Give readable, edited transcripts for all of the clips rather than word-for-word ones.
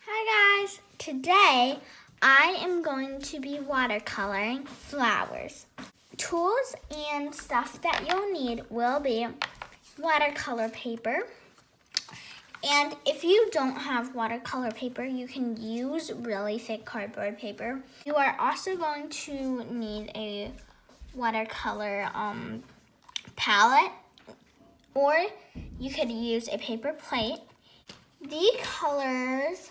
Hi guys! Today I am going to be watercoloring flowers. Tools and stuff that you'll need will be watercolor paper. And if you don't have watercolor paper, you can use really thick cardboard paper. You are also going to need a watercolor palette, or you could use a paper plate. The colors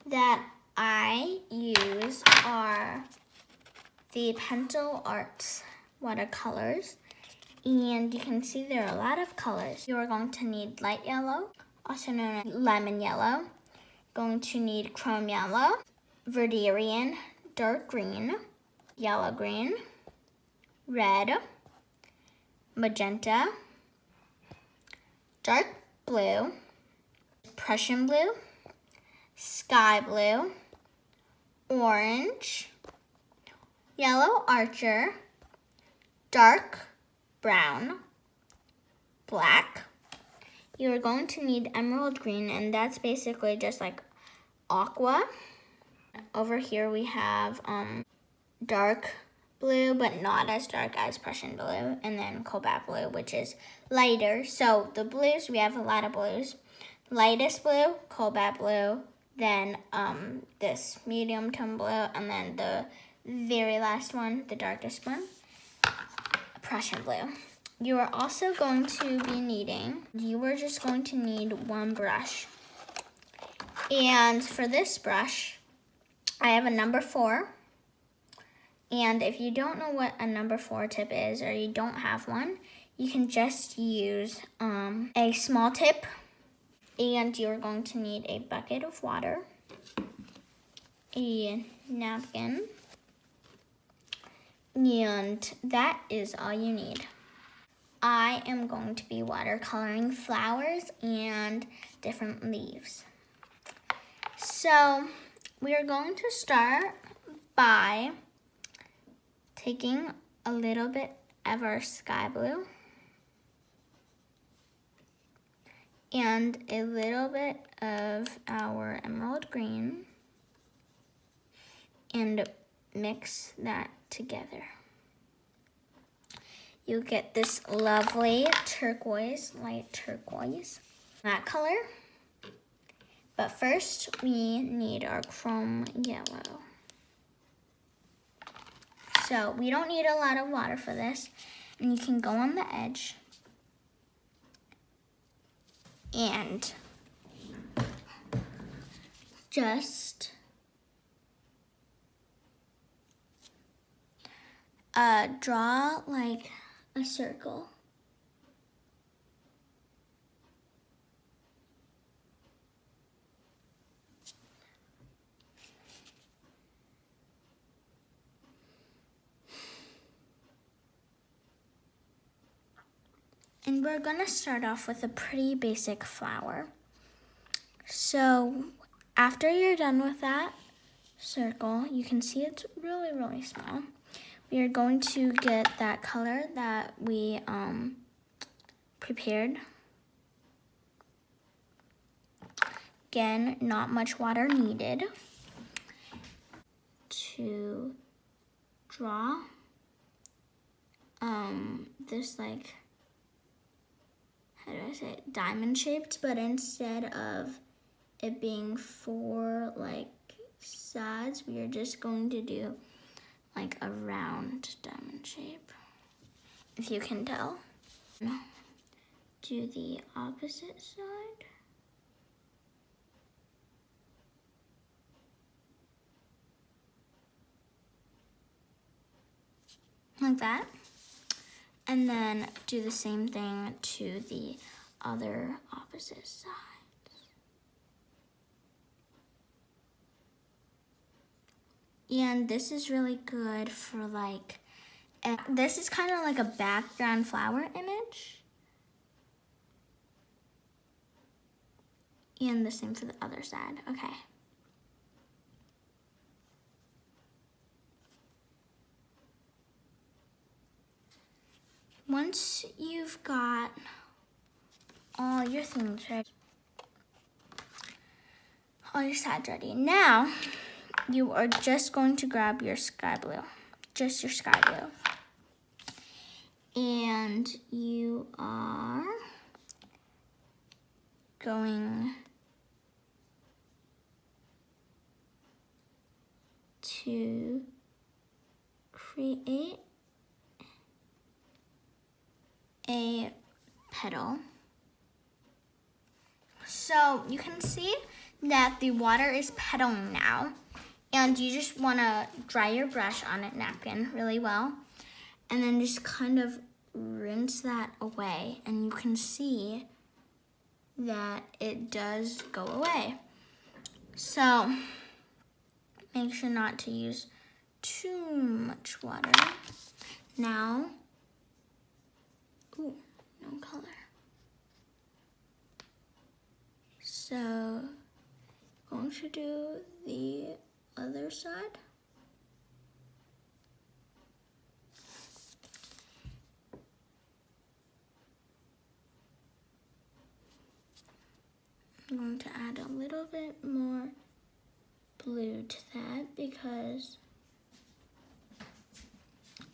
that I use are the Pencil Arts watercolors, and you can see there are a lot of colors. You are going to need light yellow, also known as lemon yellow, going to need chrome yellow, verderian, dark green, yellow green, red, magenta, dark blue, Prussian blue, sky blue, orange, yellow archer, dark brown, black. You are going to need emerald green, and that's basically just like aqua. Over here we have dark blue, but not as dark as Prussian blue, and then cobalt blue, which is lighter. So the blues, we have a lot of blues. Lightest blue, cobalt blue, then this medium tone blue, and then the very last one, the darkest one, Prussian blue. You are also going to be needing, you are just going to need one brush. And for this brush, I have a number 4. And if you don't know what a number 4 tip is, or you don't have one, you can just use a small tip. And you're going to need a bucket of water, a napkin, and that is all you need. I am going to be watercoloring flowers and different leaves. So we are going to start by taking a little bit of our sky blue and a little bit of our emerald green and mix that together. You'll get this lovely turquoise, light turquoise, that color. But first we need our chrome yellow. So we don't need a lot of water for this, and you can go on the edge and just draw like a circle. And we're gonna start off with a pretty basic flower. So after you're done with that circle, you can see it's really, really small. We are going to get that color that we prepared. Again, not much water needed. To draw this, like, how do I say it, diamond shaped, but instead of it being 4 like sides, we are just going to do like a round diamond shape, if you can tell. Now, do the opposite side. Like that. And then do the same thing to the other opposite side. And this is really good for like, this is kind of like a background flower image. And the same for the other side, okay. Once you've got all your things ready, all your sides ready. Now, you are just going to grab your sky blue, just your sky blue. And you are going to create a petal. So you can see that the water is petaling now, and you just want to dry your brush on a napkin really well, and then just kind of rinse that away, and you can see that it does go away. So make sure not to use too much water. Now, ooh, no color. So, going to do the other side. I'm going to add a little bit more blue to that because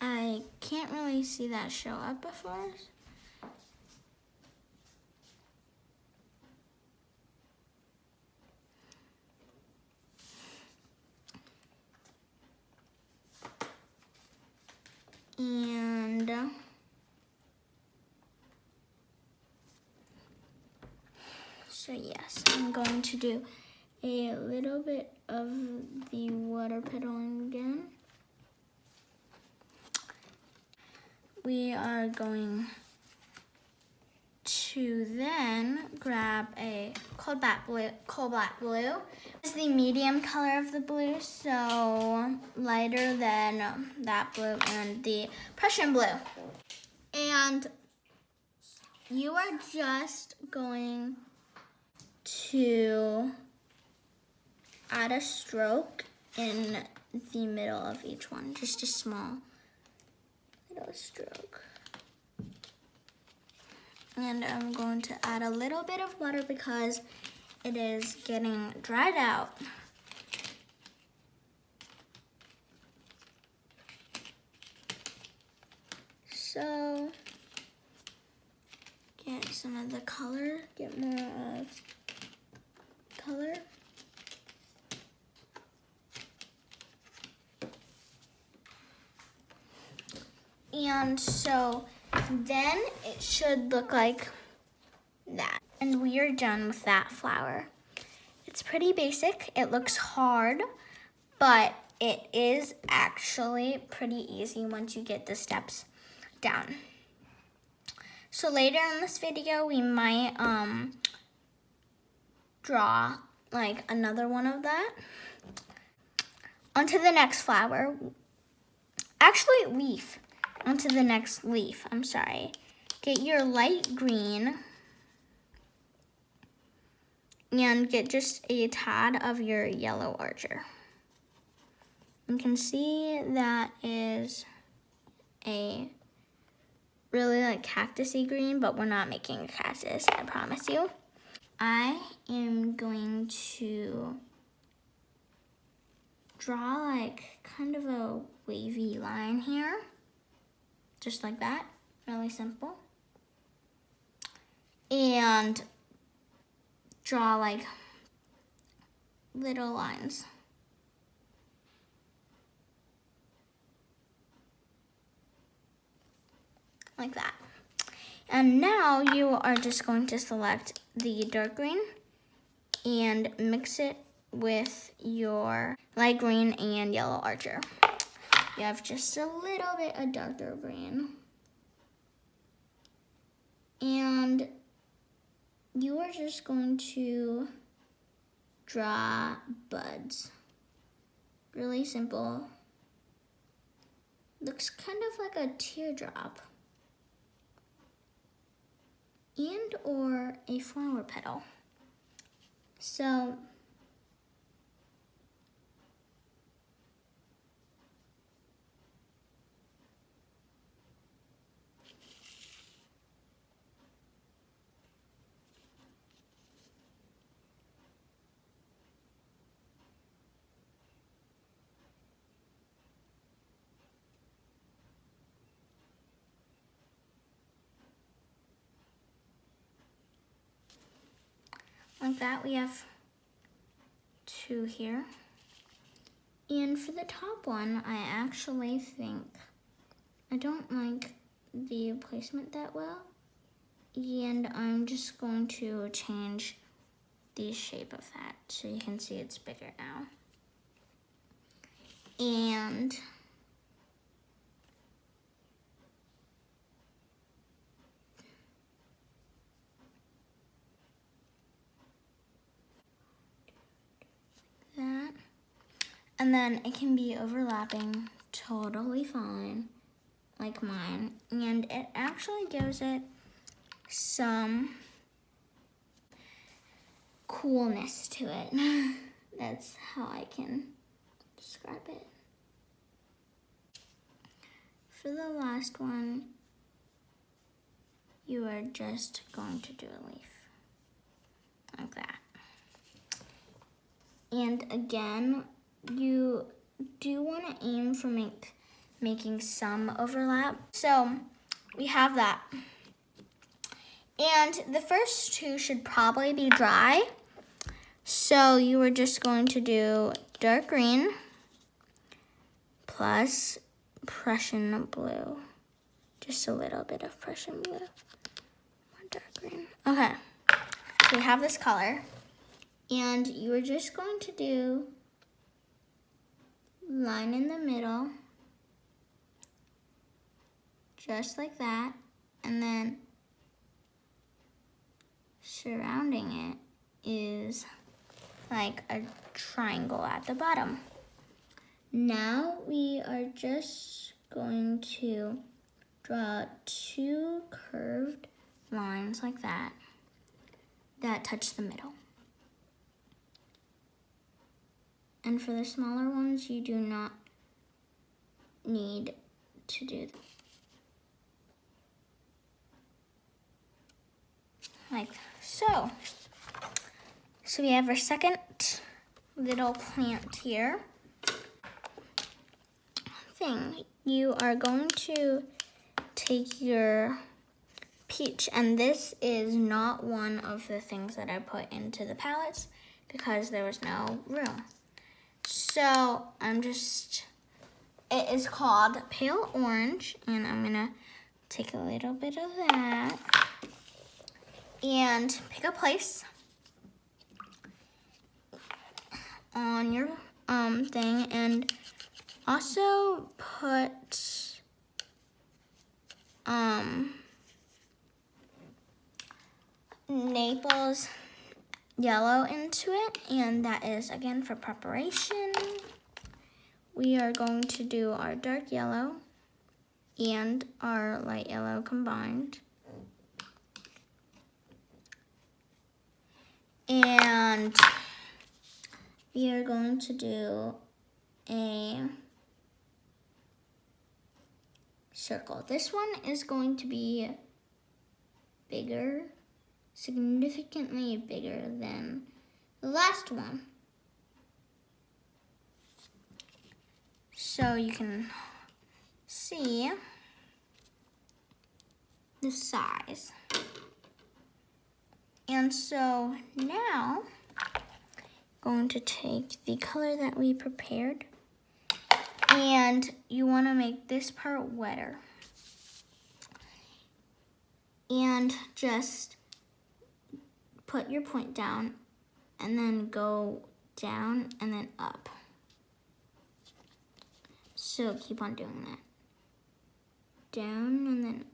I can't really see that show up before. And so yes, I'm going to do a little bit of the water petaling again. We are going to then grab a coal black blue. This is the medium color of the blue, so lighter than that blue and the Prussian blue. And you are just going to add a stroke in the middle of each one, just a small little stroke. And I'm going to add a little bit of water because it is getting dried out. So, get some of the color, get more of color. And so then it should look like that. And we are done with that flower. It's pretty basic. It looks hard, but it is actually pretty easy once you get the steps down. So later in this video, we might draw like another one of that. Onto the next flower. Actually, leaf. Onto the next leaf, I'm sorry. Get your light green and get just a tad of your yellow archer. You can see that is a really like cactusy green, but we're not making a cactus, I promise you. I am going to draw like kind of a wavy line here. Just like that, really simple. And draw like little lines. Like that. And now you are just going to select the dark green and mix it with your light green and yellow archer. You have just a little bit of darker green. And you are just going to draw buds. Really simple. Looks kind of like a teardrop. And or a flower petal. So like that, we have 2 here. And for the top one, I actually think I don't like the placement that well. And I'm just going to change the shape of that so you can see it's bigger now. And that. And then it can be overlapping totally fine, like mine. And it actually gives it some coolness to it. That's how I can describe it. For the last one, you are just going to do a leaf, like that. And again, you do want to aim for making some overlap. So we have that. And the first 2 should probably be dry. So you are just going to do dark green plus Prussian blue. Just a little bit of Prussian blue. More dark green. Okay, so we have this color. And you are just going to do line in the middle. Just like that. And then surrounding it is like a triangle at the bottom. Now we are just going to draw 2 curved lines like that touch the middle. And for the smaller ones, you do not need to do that. Like so. So we have our second little plant here. You are going to take your peach, and this is not one of the things that I put into the palettes because there was no room. So it is called Pale Orange, and I'm gonna take a little bit of that and pick a place on your thing, and also put Naples yellow into it, and that is again for preparation. We are going to do our dark yellow and our light yellow combined. And we are going to do a circle. This one is going to be bigger, significantly bigger than the last one. So you can see the size. And so now I'm going to take the color that we prepared, and you want to make this part wetter. And just put your point down and then go down and then up. So keep on doing that. Down and then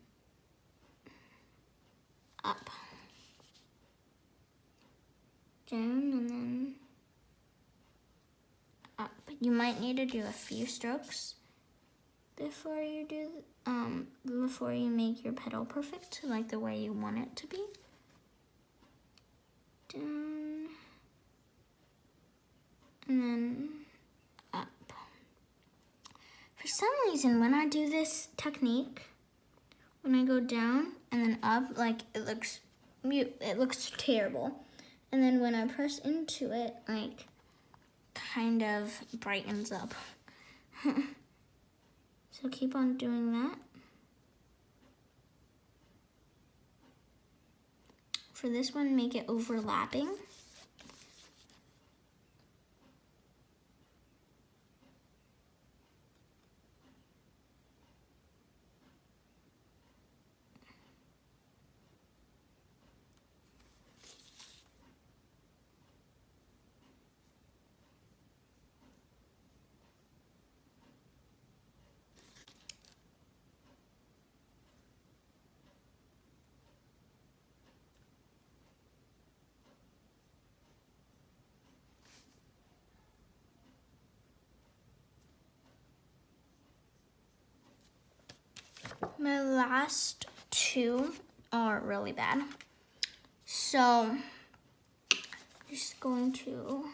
up. Down and then up. You might need to do a few strokes before you before you make your petal perfect, like the way you want it to be. Down and then up. For some reason, when I do this technique, when I go down and then up, like it looks terrible. And then when I press into it, like kind of brightens up. So keep on doing that. For this one, make it overlapping My last two are really bad. So I'm just going to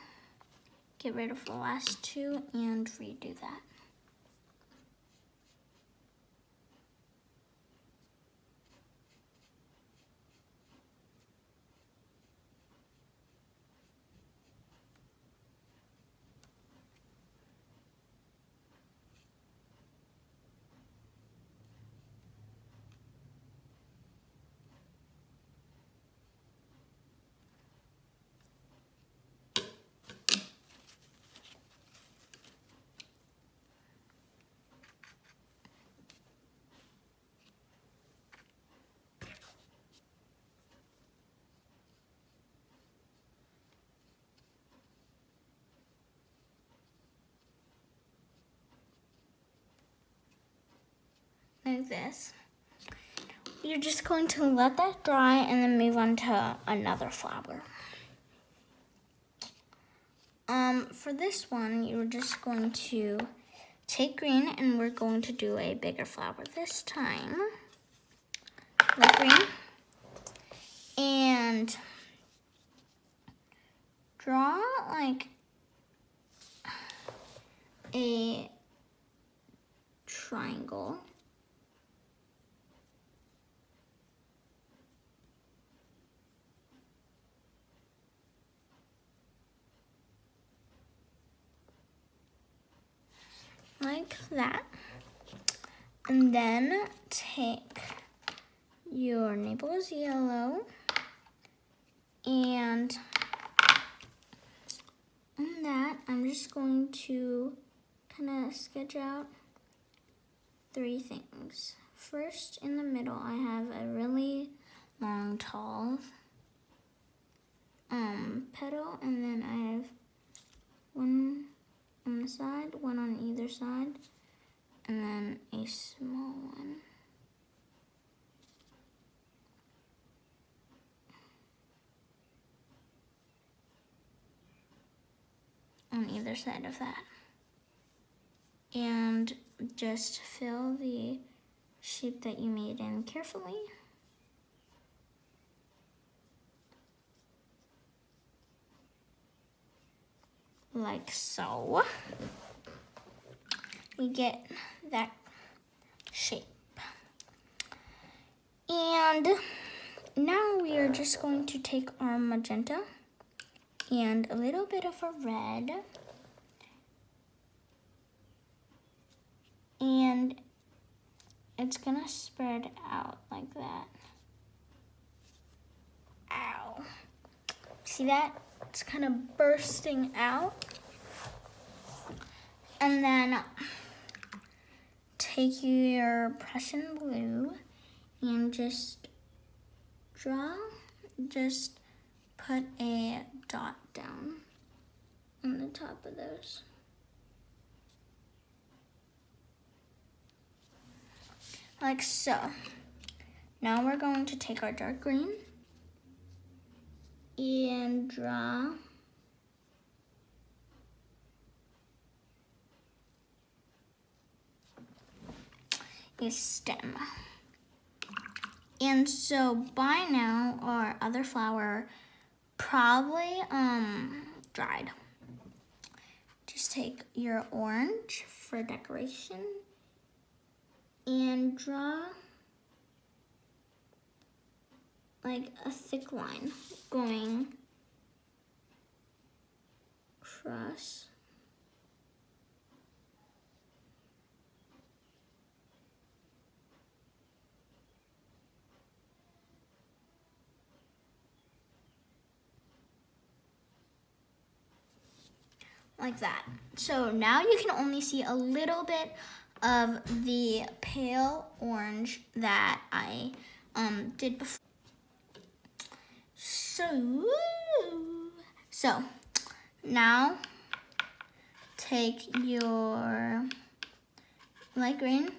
get rid of the last two and redo that. Like this. You're just going to let that dry and then move on to another flower. For this one, you're just going to take green and we're going to do a bigger flower this time. Like green. And draw like a triangle. Like that. And then take your Naples yellow and on that I'm just going to kind of sketch out three things. First, in the middle, I have a really long, tall petal, and then I have one on the side, one on either side, and then a small one. On either side of that. And just fill the shape that you made in carefully. Like so. We get that shape. And now we are just going to take our magenta and a little bit of a red. And it's gonna spread out like that. Ow. See that? It's kind of bursting out. And then take your Prussian blue and just put a dot down on the top of those. Like so. Now we're going to take our dark green and draw a stem. And so by now our other flower probably dried. Just take your orange for decoration and draw like a thick line going across. Like that. So now you can only see a little bit of the pale orange that I did before. So now take your light green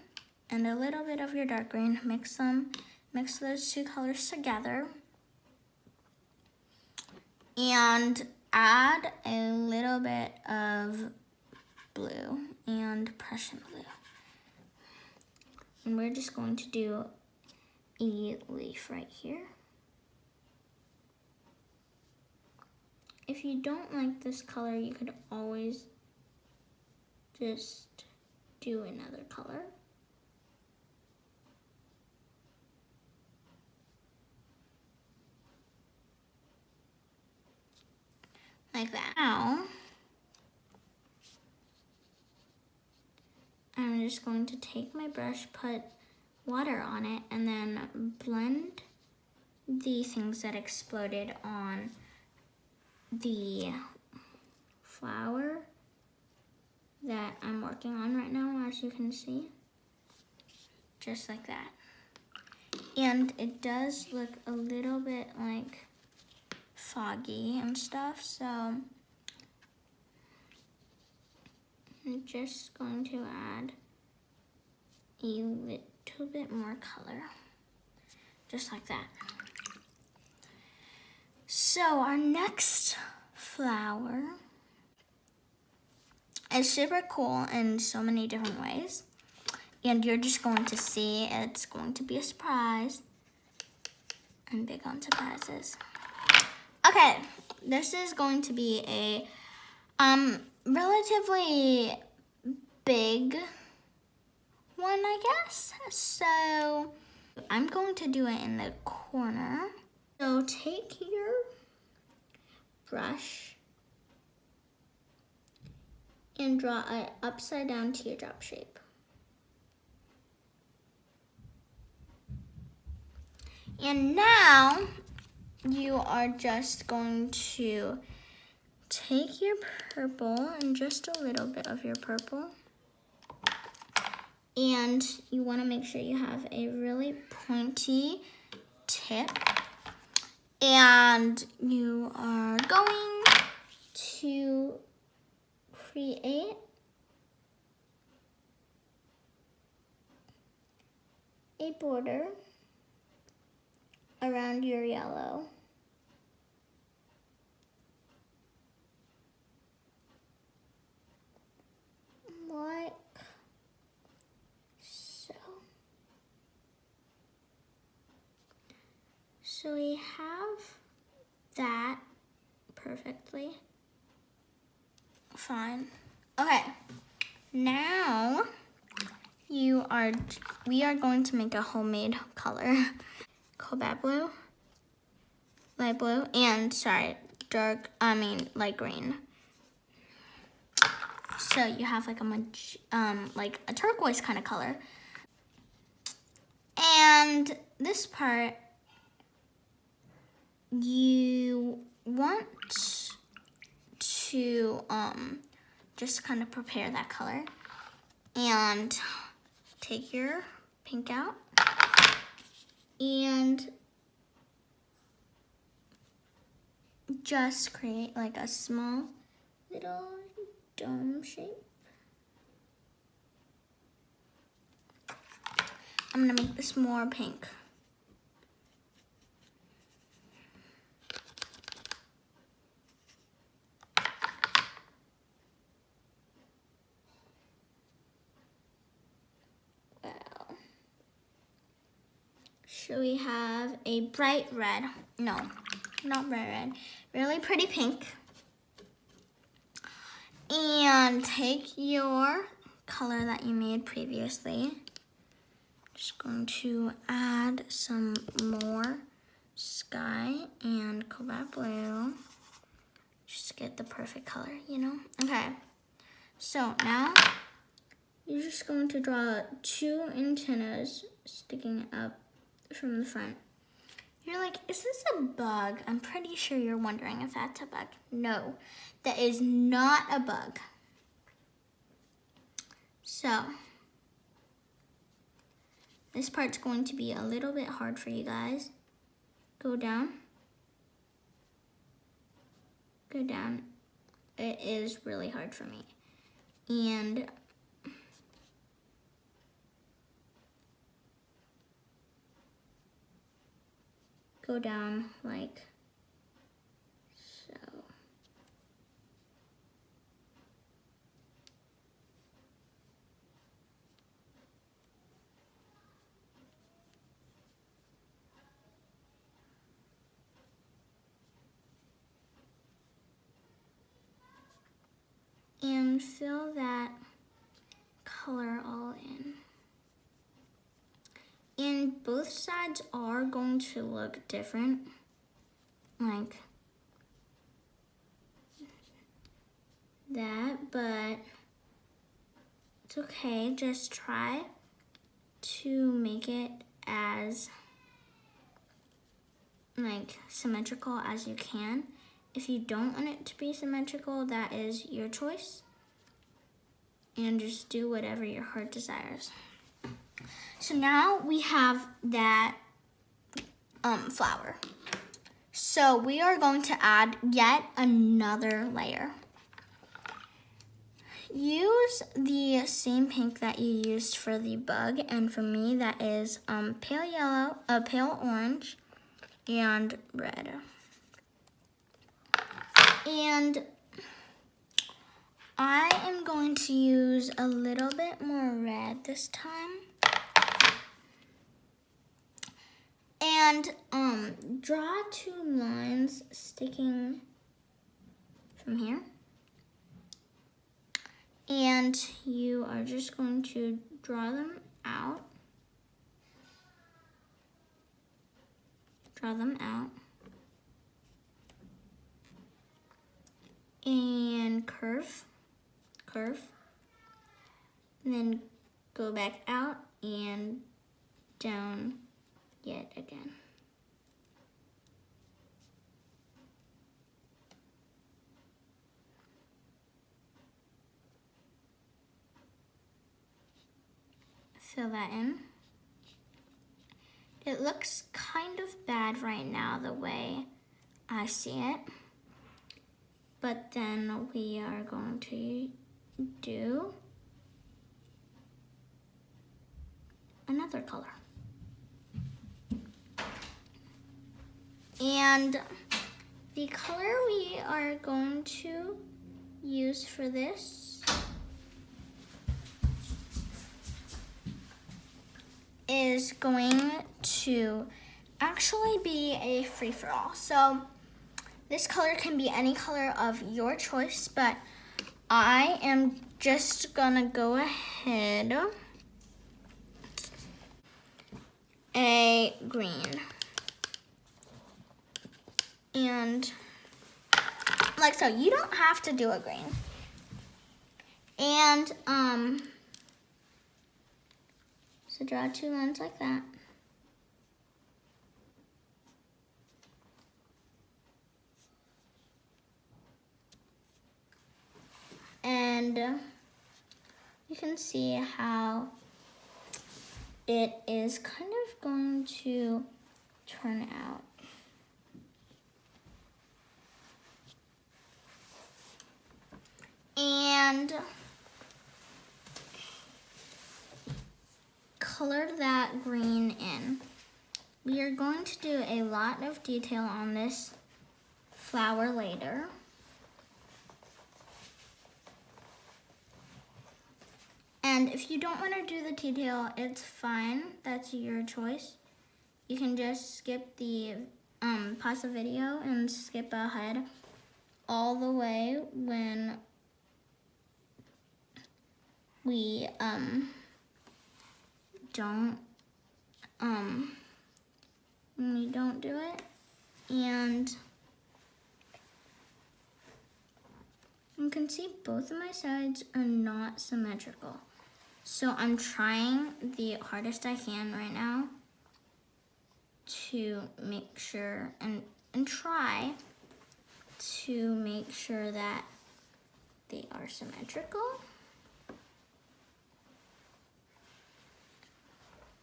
and a little bit of your dark green, mix those two colors together, and add a little bit of blue and Prussian blue. And we're just going to do a leaf right here. If you don't like this color, you could always just do another color. Like that. Now, I'm just going to take my brush, put water on it, and then blend the things that exploded on the flower that I'm working on right now, as you can see. Just like that. And it does look a little bit like foggy and stuff, so I'm just going to add a little bit more color, just like that. So our next flower is super cool in so many different ways, and you're just going to see. It's going to be a surprise. I'm big on surprises. Okay, this is going to be a relatively big one, I guess. So I'm going to do it in the corner. So take your brush and draw an upside down teardrop shape. And now you are just going to take your purple and just a little bit of your purple. And you want to make sure you have a really pointy tip. And you are going to create a border around your yellow. Like so. So we have that perfectly fine. Okay, now we are going to make a homemade color. Cobalt blue, light blue, and light green. So you have like a turquoise kind of color. And this part, you want to just kind of prepare that color. And take your pink out and just create like a small little dome shape. I'm gonna make this more pink. So we have a bright red, no, not bright red, really pretty pink. And take your color that you made previously. Just going to add some more sky and cobalt blue. Just to get the perfect color, you know? Okay, so now you're just going to draw 2 antennas sticking up from the front. You're like, is this a bug? I'm pretty sure you're wondering if that's a bug. No, that is not a bug. So, this part's going to be a little bit hard for you guys. Go down. Go down. It is really hard for me. And go down like so. and fill that color all in. And both sides are going to look different, like that, but it's okay. Just try to make it as like symmetrical as you can. If you don't want it to be symmetrical, that is your choice. And just do whatever your heart desires. So now we have that flower. So we are going to add yet another layer. Use the same pink that you used for the bug, and for me that is pale yellow, pale orange, and red. And I am going to use a little bit more red this time. And draw 2 lines sticking from here. And you are just going to draw them out. Draw them out. And curve. And then go back out and down yet again. Fill that in. It looks kind of bad right now the way I see it, but then we are going to do another color. And the color we are going to use for this is going to actually be a free-for-all. So this color can be any color of your choice, but I am just gonna go ahead a green. And like so, you don't have to do a green. And so draw 2 lines like that. And you can see how it is kind of going to turn out. And color that green in. We are going to do a lot of detail on this flower later. And if you don't want to do the detail, it's fine. That's your choice. You can just skip the, pause the video and skip ahead all the way when we, don't do it. And you can see both of my sides are not symmetrical. So I'm trying the hardest I can right now to make sure and try to make sure that they are symmetrical.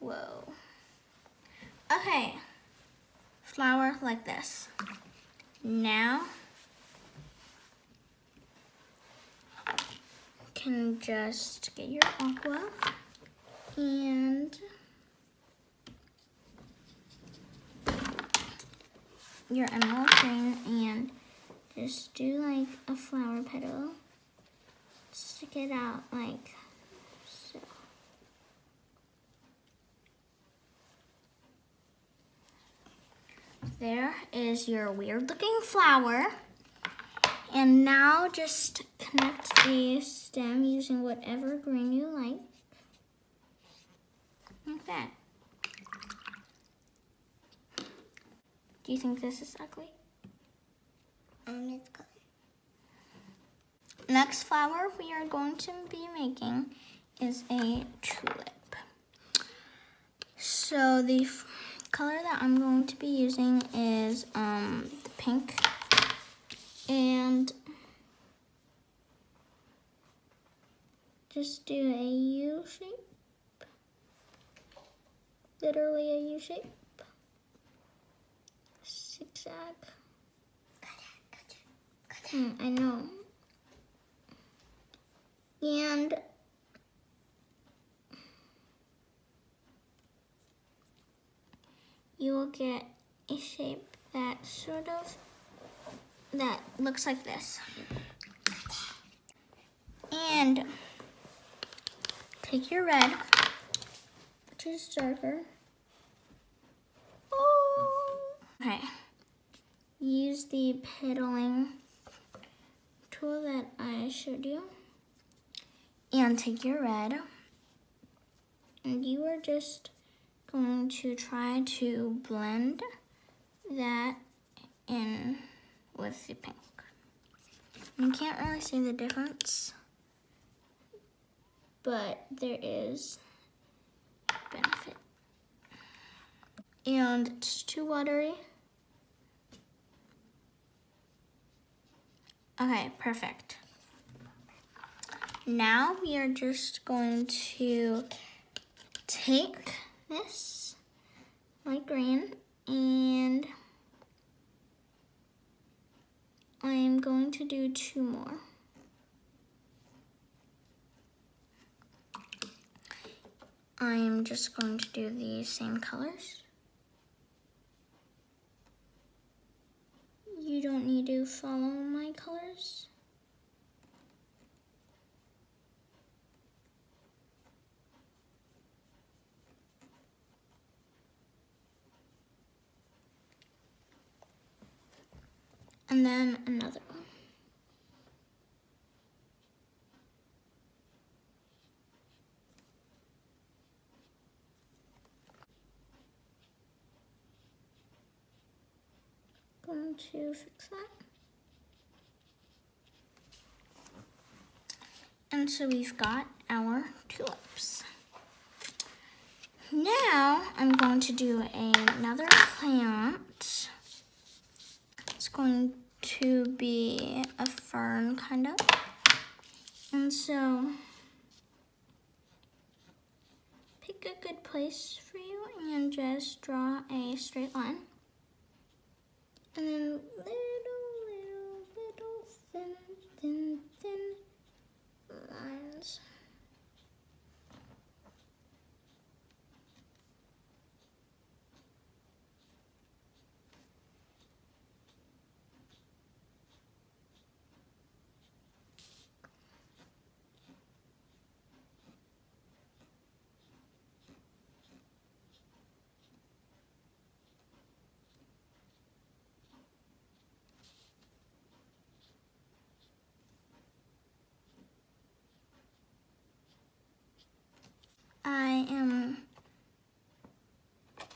Whoa. Okay, flower like this. Now, you can just get your aqua and your emerald green and just do like a flower petal. Stick it out like so. There is your weird looking flower. And now just connect a stem using whatever green you like that. Do you think this is ugly? It's good. Next flower we are going to be making is a tulip. So the color that I'm going to be using is the pink, and just do a U shape, literally a U shape, zigzag. I know. And you will get a shape that that looks like this. And take your red, which is darker. Okay. Use the pedaling tool that I showed you. And take your red. And you are just going to try to blend that in with the pink. You can't really see the difference, but there is benefit. And it's too watery. Okay, perfect. Now we are just going to take this light green, and I am going to do 2 more. I am just going to do the same colors. You don't need to follow my colors. And then another one. Going to fix that. And so we've got our tulips. Now I'm going to do another plant. It's going to be a fern, kind of. And so pick a good place for you and just draw a straight line. And then little thin lines. I am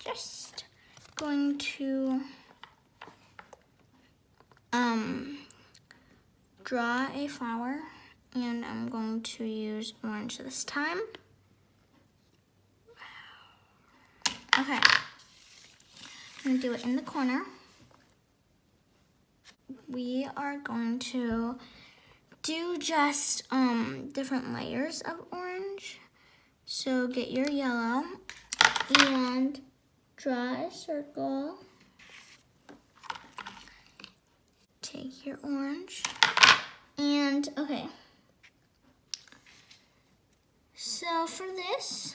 just going to draw a flower, and I'm going to use orange this time. Okay, I'm gonna do it in the corner. We are going to do just different layers of orange. So get your yellow and draw a circle. Take your orange and okay. So for this,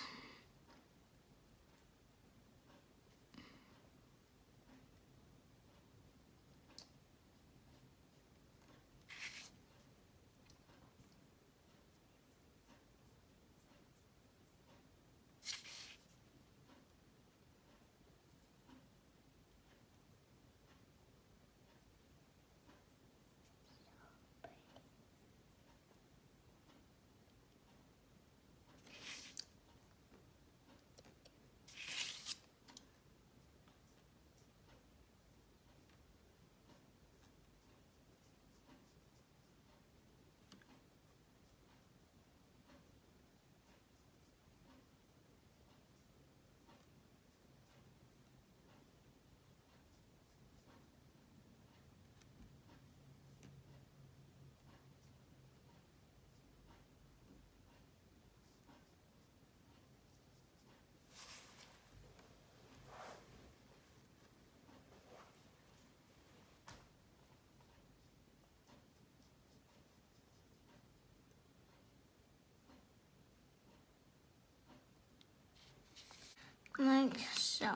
So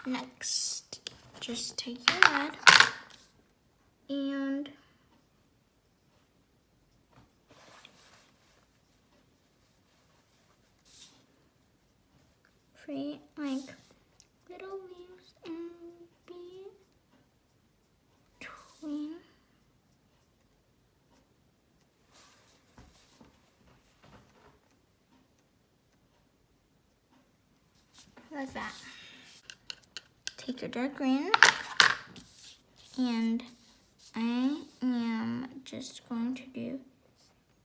next, just take your red and create like little leaves in between. Like that. Take your dark green, and I am just going to do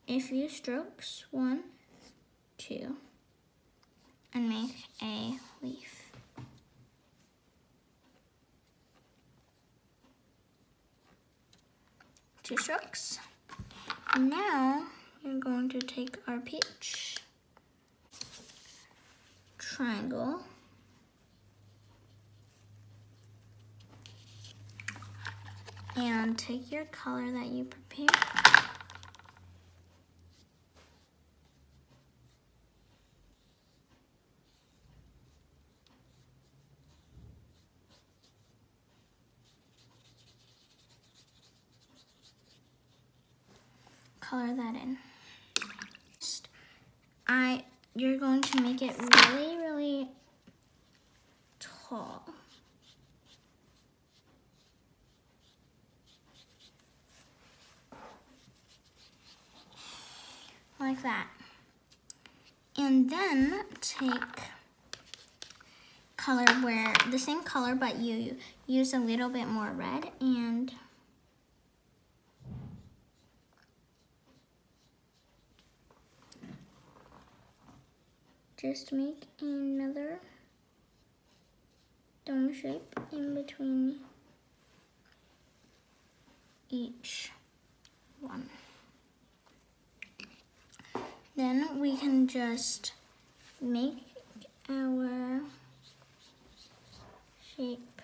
a few strokes, 1, 2, and make a leaf. Two strokes. Now we're going to take our peach triangle and take your color that you prepared. Color that in. You're going to make it really, really tall. Like that. And then take color where the same color, but you use a little bit more red and just make another dome shape in between each one. Then we can just make our shape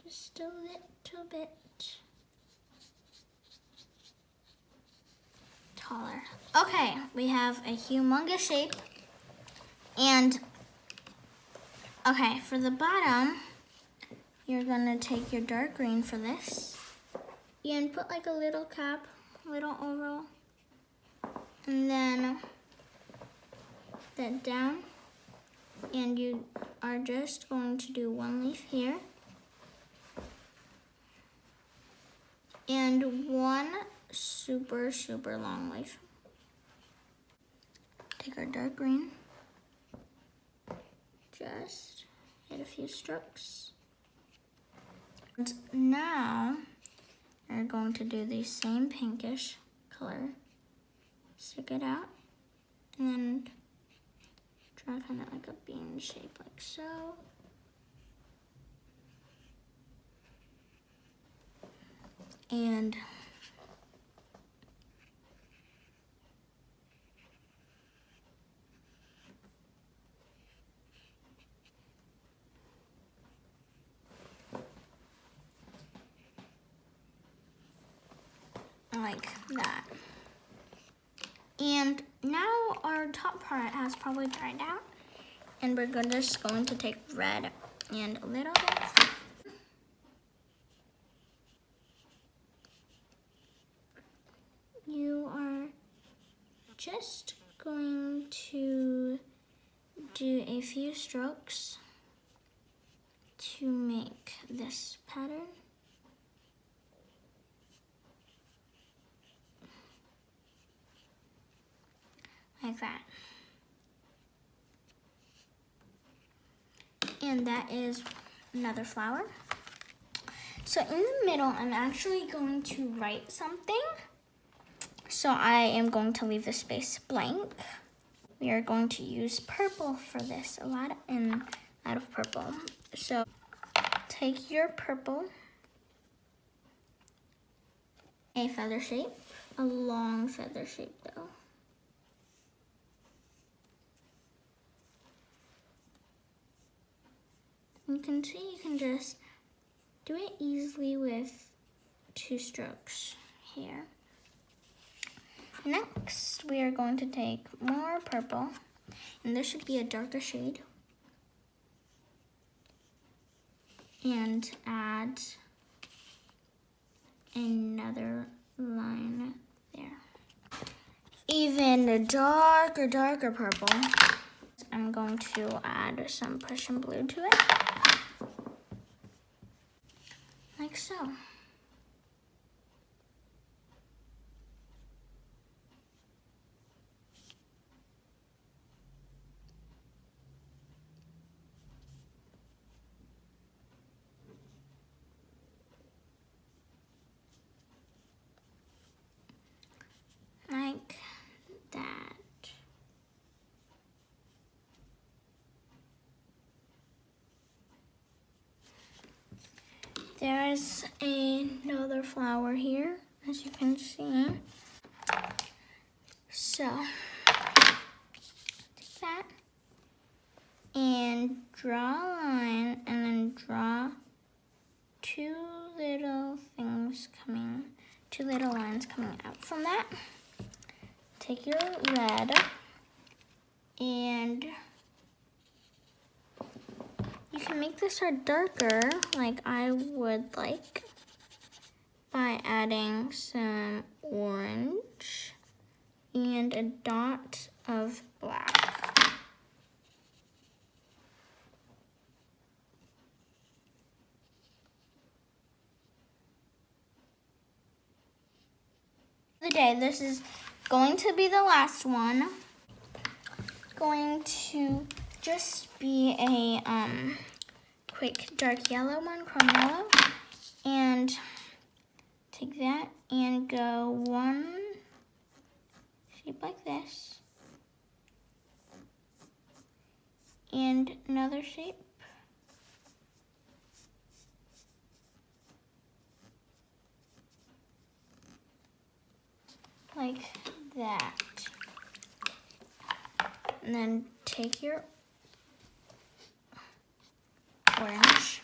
just a little bit taller. Okay, we have a humongous shape. And okay, for the bottom, you're gonna take your dark green for this and put like a little cap, little oval, and then that down. And you are just going to do one leaf here and one super, super long leaf. Take our dark green, just hit a few strokes. And now we're going to do the same pinkish color. Stick it out and then draw kind of like a bean shape like so. And like that. And now our top part has probably dried out, and we're just going to take red and a little bit. You are just going to do a few strokes to make this pattern. Like that. And that is another flower. So in the middle, I'm actually going to write something. So I am going to leave the space blank. We are going to use purple for this, a lot of purple. So take your purple, a feather shape, a long feather shape though. You can see you can just do it easily with 2 strokes here. Next, we are going to take more purple, and this should be a darker shade. and add another line there. Even a darker purple. I'm going to add some Prussian blue to it, like so. Like that. There's another flower here, as you can see. So, take that and draw a line, and then draw two little lines coming out from that. Take your red and you can make this red darker, like I would like, by adding some orange and a dot of black. This is going to be the last one. Going to just be a quick dark yellow one, chrome yellow, and take that and go one shape like this, and another shape like that. And then take your orange,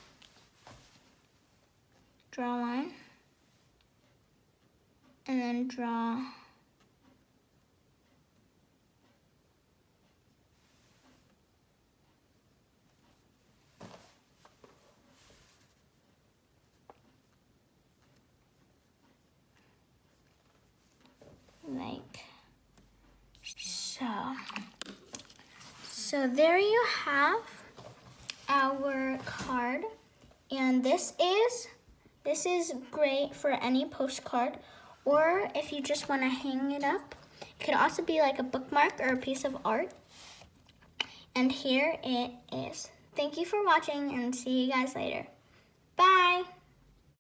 draw a line, and then draw like so. So there you have our card, and this is great for any postcard, or if you just want to hang it up. It could also be like a bookmark or a piece of art. And here it is. Thank you for watching, and see you guys later. Bye!